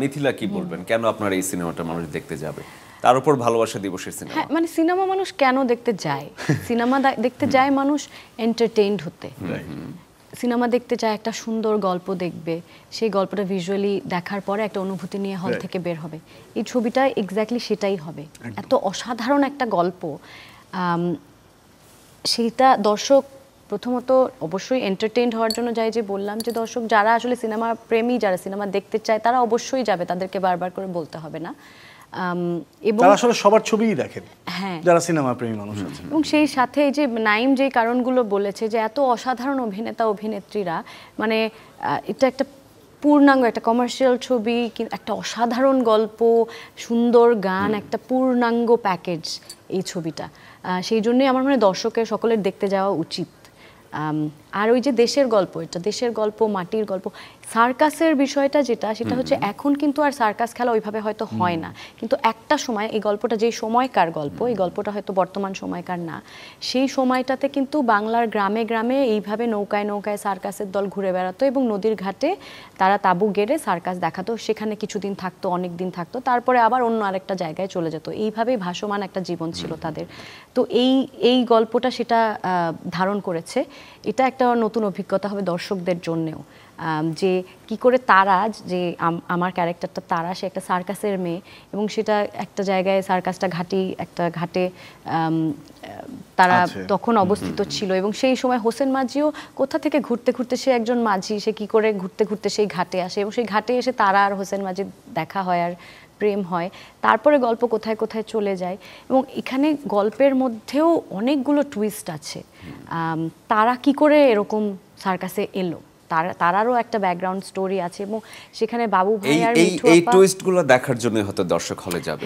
মিথিলা কি বলবেন, কেন আপনার এই সিনেমাটা মানুষ দেখতে যাবে? তার উপর ভালোবাসা দিবসের সিনেমা। হ্যাঁ, মানে সিনেমা মানুষ কেন দেখতে যায়? সিনেমা দেখতে যায় মানুষ এন্টারটেইনড হতে। সিনেমা দেখতে চায় একটা সুন্দর গল্প দেখবে, সেই গল্পটা ভিজুয়ালি দেখার পরে একটা অনুভূতি নিয়ে হল থেকে বের হবে। এই ছবিটা এক্স্যাক্টলি সেটাই হবে। এত অসাধারণ একটা গল্প, সেইটা দর্শক প্রথমত অবশ্যই এন্টারটেইনড হওয়ার জন্য যায়, যে বললাম যে দর্শক যারা আসলে সিনেমা প্রেমী, যারা সিনেমা দেখতে চায় তারা অবশ্যই যাবে, তাদেরকে বারবার করে বলতে হবে না। এবং তারা আসলে সবার ছবিই দেখেন, হ্যাঁ, যারা সিনেমা প্রেমী মানুষ আছেন। এবং সেই সাথে এই যে নাইম যে কারণগুলো বলেছে, যে এত অসাধারণ অভিনেতা অভিনেত্রীরা, মানে এটা একটা পূর্ণাঙ্গ একটা কমার্শিয়াল ছবি, একটা অসাধারণ গল্প, সুন্দর গান, একটা পূর্ণাঙ্গ প্যাকেজ এই ছবিটা। সেই জন্যই আমার মনে হয় দর্শকের সকলের দেখতে যাওয়া উচিত। আর ওই যে দেশের গল্প, এটা দেশের গল্প, মাটির গল্প। সার্কাসের বিষয়টা যেটা, সেটা হচ্ছে এখন কিন্তু আর সার্কাস খেলা ওইভাবে হয়তো হয় না, কিন্তু একটা সময় এই গল্পটা, যেই সময়কার গল্প, এই গল্পটা হয়তো বর্তমান সময়কার না, সেই সময়টাতে কিন্তু বাংলার গ্রামে গ্রামে এইভাবে নৌকায় নৌকায় সার্কাসের দল ঘুরে বেড়াতো এবং নদীর ঘাটে তারা তাঁবু গেড়ে সার্কাস দেখাতো, সেখানে কিছুদিন থাকতো, অনেক দিন থাকতো, তারপরে আবার অন্য আরেকটা জায়গায় চলে যেত। এইভাবেই ভাসমান একটা জীবন ছিল তাদের। তো এই গল্পটা সেটা ধারণ করেছে। এটা একটা নতুন অভিজ্ঞতা হবে দর্শকদের জন্যেও, যে কি করে তারা, যে আমার ক্যারেক্টারটা তারা, সে একটা সার্কাসের মেয়ে এবং সেটা একটা জায়গায় সার্কাসটা একটা ঘাটে তারা তখন অবস্থিত ছিল, এবং সেই সময় হোসেন মাঝিও কোথা থেকে ঘুরতে ঘুরতে, সে একজন মাঝি, সে কি করে ঘুরতে ঘুরতে সেই ঘাটে আসে, এবং সেই ঘাটে এসে তারা আর হোসেন মাঝির দেখা হয়, আর প্রেম হয়, তারপরে গল্প কোথায় কোথায় চলে যায়। এবং এখানে গল্পের মধ্যেও অনেকগুলো টুইস্ট আছে। তারা কি করে এরকম সার্কাসে এলো, তারারও একটা ব্যাকগ্রাউন্ড স্টোরি আছে, এবং সেখানে বাবু ভাই আর মিঠু আপা, এই টুইস্টগুলো দেখার জন্য হয়তো দর্শক হলে যাবে।